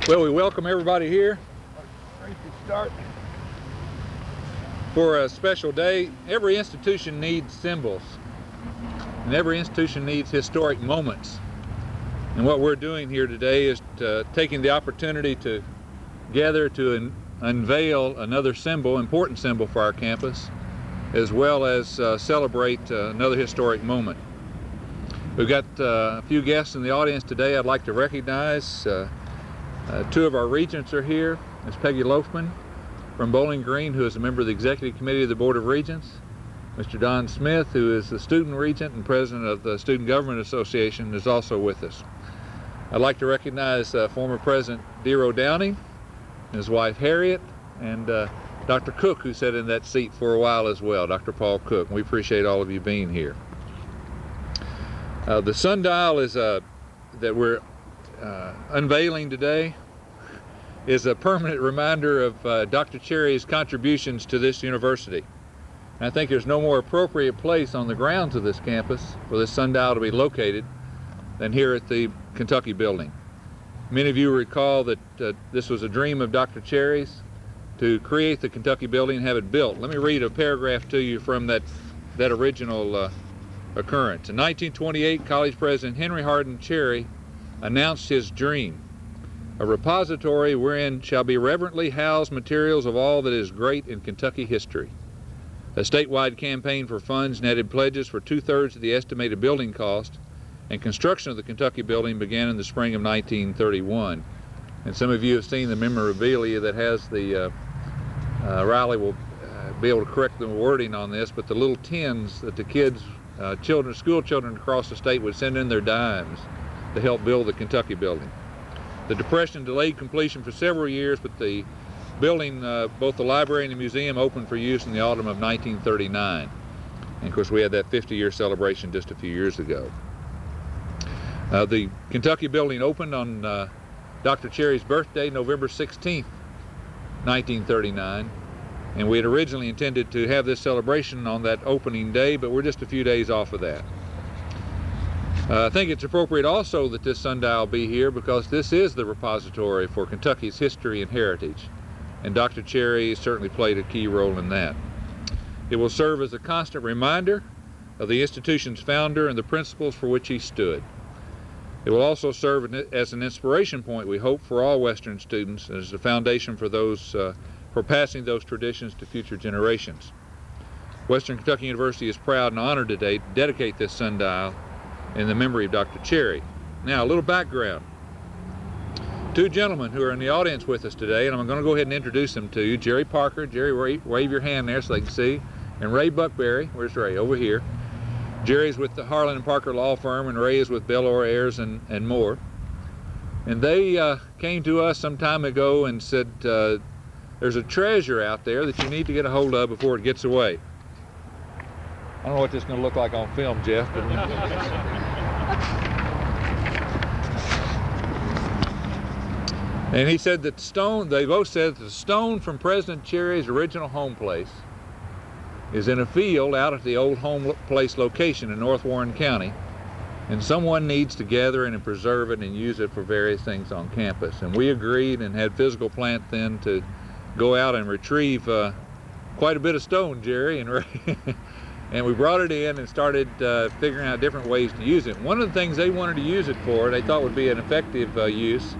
Well, we welcome everybody here Ready to start. for a special day. Every institution needs symbols, and every institution needs historic moments. And what we're doing here today is taking the opportunity to gather to unveil another symbol, important symbol for our campus, as well as celebrate another historic moment. We've got a few guests in the audience today. I'd like to recognize two of our regents are here. Ms. Peggy Loafman from Bowling Green, who is a member of the Executive Committee of the Board of Regents. Mr. Don Smith, who is the student regent and president of the Student Government Association, is also with us. I'd like to recognize former President Dero Downey, his wife Harriet, and Dr. Cook, who sat in that seat for a while as well, Dr. Paul Cook. We appreciate all of you being here. The sundial is that we're unveiling today is a permanent reminder of Dr. Cherry's contributions to this university. And I think there's no more appropriate place on the grounds of this campus for this sundial to be located than here at the Kentucky building. Many of you recall that this was a dream of Dr. Cherry's to create the Kentucky building and have it built. Let me read a paragraph to you from that original occurrence. In 1928, College President Henry Hardin Cherry announced his dream: a repository wherein shall be reverently housed materials of all that is great in Kentucky history. A statewide campaign for funds netted pledges for 2/3 of the estimated building cost, and construction of the Kentucky building began in the spring of 1931. And some of you have seen the memorabilia that has the, Riley will be able to correct the wording on this, but the little tins that the kids, school children across the state would send in their dimes to help build the Kentucky building. The Depression delayed completion for several years, but the building, both the library and the museum, opened for use in the autumn of 1939. And of course we had that 50-year celebration just a few years ago. The Kentucky building opened on Dr. Cherry's birthday, November 16th, 1939. And we had originally intended to have this celebration on that opening day, but we're just a few days off of that. I think it's appropriate also that this sundial be here because this is the repository for Kentucky's history and heritage, and Dr. Cherry certainly played a key role in that. It will serve as a constant reminder of the institution's founder and the principles for which he stood. It will also serve as an inspiration point, we hope, for all Western students, and as a foundation for those for passing those traditions to future generations. Western Kentucky University is proud and honored today to dedicate this sundial in the memory of Dr. Cherry. Now, a little background. Two gentlemen who are in the audience with us today, and I'm going to go ahead and introduce them to you. Jerry Parker. Jerry, wave your hand there so they can see. And Ray Buckberry. Where's Ray? Over here. Jerry's with the Harlan and Parker Law Firm, and Ray is with Bellor Ayers and more. And they came to us some time ago and said, there's a treasure out there that you need to get a hold of before it gets away. I don't know what this is going to look like on film, Jeff. But and he said that they both said that the stone from President Cherry's original home place is in a field out at the old home place location in North Warren County, and someone needs to gather it and preserve it and use it for various things on campus. And we agreed and had physical plant then to go out and retrieve quite a bit of stone, Jerry and Ray. And we brought it in and started figuring out different ways to use it. One of the things they wanted to use it for, they thought would be an effective use,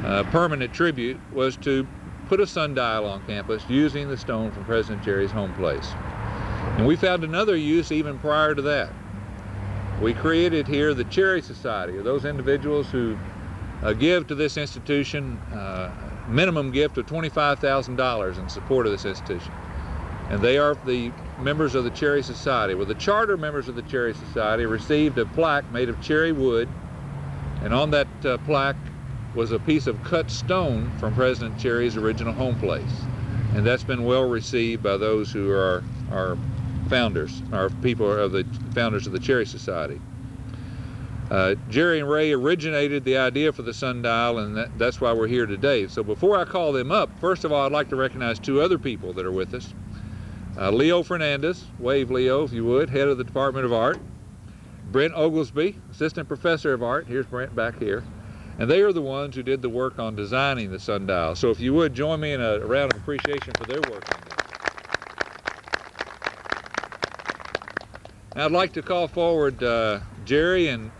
permanent tribute, was to put a sundial on campus using the stone from President Cherry's home place. And we found another use even prior to that. We created here the Cherry Society, or those individuals who give to this institution minimum gift of $25,000 in support of this institution. And they are the members of the Cherry Society. Well, the charter members of the Cherry Society received a plaque made of cherry wood, and on that plaque was a piece of cut stone from President Cherry's original home place. And that's been well received by those who are our founders, our people of the founders of the Cherry Society. Jerry and Ray originated the idea for the sundial, and that's why we're here today. So before I call them up, first of all, I'd like to recognize two other people that are with us. Leo Fernandez, wave Leo if you would, head of the Department of Art. Brent Oglesby, assistant professor of art, here's Brent back here. And they are the ones who did the work on designing the sundial. So if you would, join me in a round of appreciation for their work on this. Now I'd like to call forward Jerry and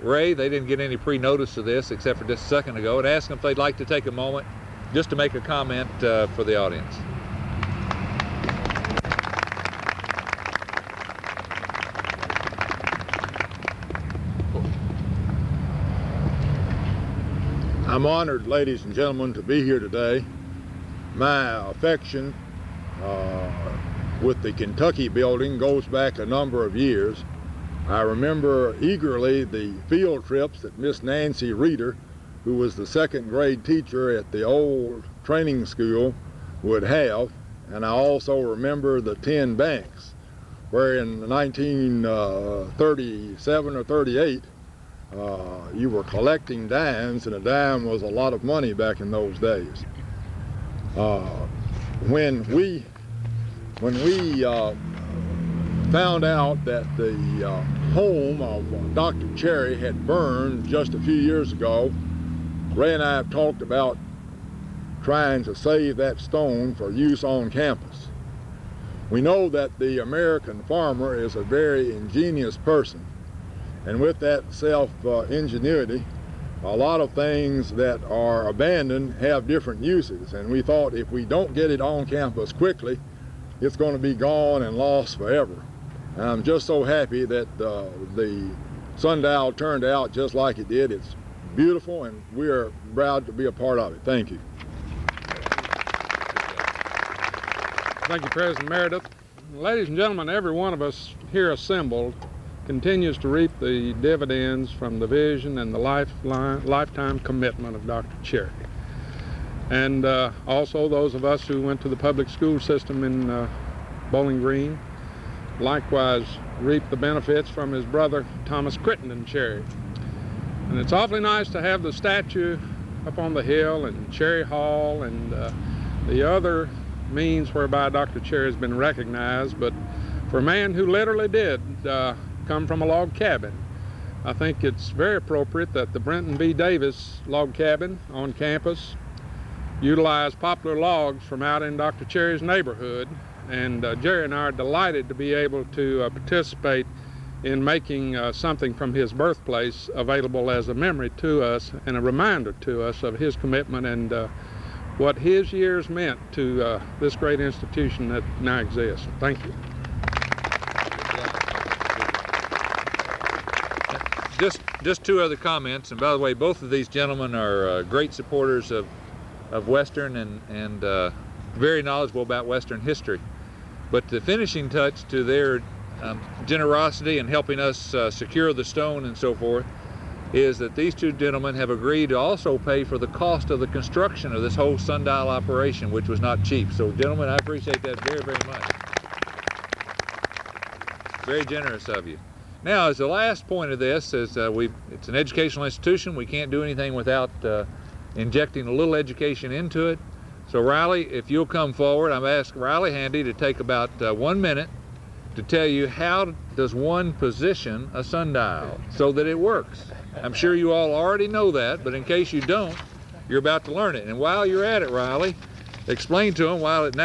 Ray. They didn't get any pre-notice of this except for just a second ago, and ask them if they'd like to take a moment just to make a comment for the audience. I'm honored, ladies and gentlemen, to be here today. My affection with the Kentucky building goes back a number of years. I remember eagerly the field trips that Miss Nancy Reeder, who was the second grade teacher at the old training school, would have. And I also remember the 10 banks, where in 1937 or 38, you were collecting dimes, and a dime was a lot of money back in those days. When we found out that the home of Dr. Cherry had burned just a few years ago, Ray and I have talked about trying to save that stone for use on campus. We know that the American farmer is a very ingenious person, and with that self-ingenuity, a lot of things that are abandoned have different uses, and we thought if we don't get it on campus quickly, it's going to be gone and lost forever. And I'm just so happy that the sundial turned out just like it did. It's beautiful, and we are proud to be a part of it. Thank you. Thank you, President Meredith. Ladies and gentlemen, every one of us here assembled continues to reap the dividends from the vision and the lifetime commitment of Dr. Cherry. And also those of us who went to the public school system in Bowling Green likewise reap the benefits from his brother Thomas Crittenden Cherry. And it's awfully nice to have the statue up on the hill and Cherry Hall and the other means whereby Dr. Cherry has been recognized, but for a man who literally did come from a log cabin, I think it's very appropriate that the Brenton B. Davis log cabin on campus utilize poplar logs from out in Dr. Cherry's neighborhood, and Jerry and I are delighted to be able to participate in making something from his birthplace available as a memory to us and a reminder to us of his commitment and what his years meant to this great institution that now exists. Thank you. Just two other comments, and by the way, both of these gentlemen are great supporters of Western and very knowledgeable about Western history. But the finishing touch to their generosity in helping us secure the stone and so forth is that these two gentlemen have agreed to also pay for the cost of the construction of this whole sundial operation, which was not cheap. So gentlemen, I appreciate that very, very much. Very generous of you. Now, as the last point of this, is it's an educational institution. We can't do anything without injecting a little education into it. So Riley, if you'll come forward, I've asked Riley Handy to take about 1 minute to tell you how does one position a sundial so that it works. I'm sure you all already know that, but in case you don't, you're about to learn it. And while you're at it, Riley, explain to them why it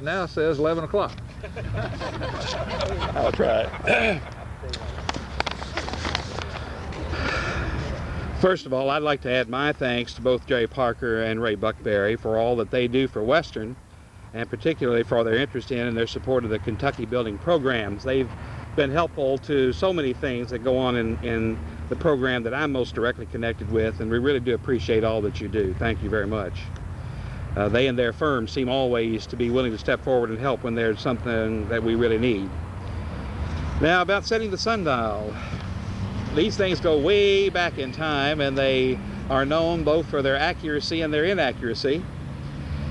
now says 11 o'clock. I'll try. First of all, I'd like to add my thanks to both Jerry Parker and Ray Buckberry for all that they do for Western, and particularly for their interest in and their support of the Kentucky building programs. They've been helpful to so many things that go on in the program that I'm most directly connected with, and we really do appreciate all that you do. Thank you very much. They and their firm seem always to be willing to step forward and help when there's something that we really need. Now, about setting the sundial. These things go way back in time, and they are known both for their accuracy and their inaccuracy.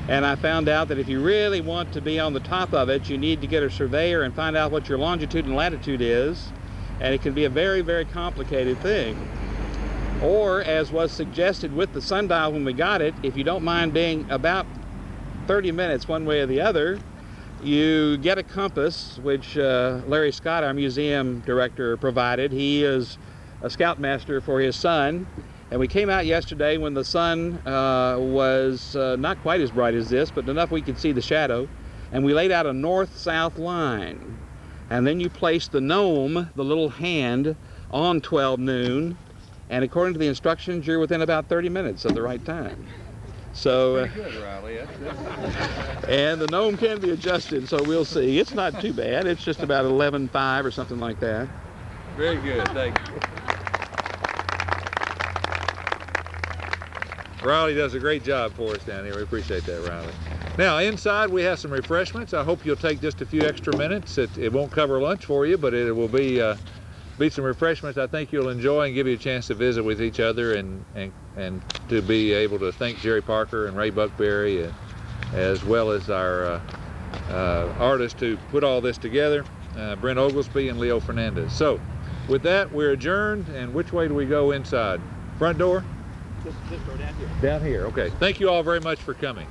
And I found out that if you really want to be on the top of it, you need to get a surveyor and find out what your longitude and latitude is, and it can be a very, very complicated thing. Or, as was suggested with the sundial when we got it, if you don't mind being about 30 minutes one way or the other, you get a compass, which Larry Scott, our museum director, provided. He is a scoutmaster for his son, And we came out yesterday when the sun was not quite as bright as this, but enough we could see the shadow. And we laid out a north-south line. And then you placed the gnome, the little hand, on 12 noon. And according to the instructions, you're within about 30 minutes of the right time. So, Good, Riley. and the gnome can be adjusted, so we'll see. It's not too bad. It's just about 11:05 or something like that. Very good. Thank you. Riley does a great job for us down here. We appreciate that, Riley. Now, inside we have some refreshments. I hope you'll take just a few extra minutes. It won't cover lunch for you, but it will be some refreshments I think you'll enjoy and give you a chance to visit with each other and to be able to thank Jerry Parker and Ray Buckberry, as well as our artists who put all this together, Brent Oglesby and Leo Fernandez. So, with that, we're adjourned. And which way do we go inside? Front door? This door down here. Down here, okay. Thank you all very much for coming.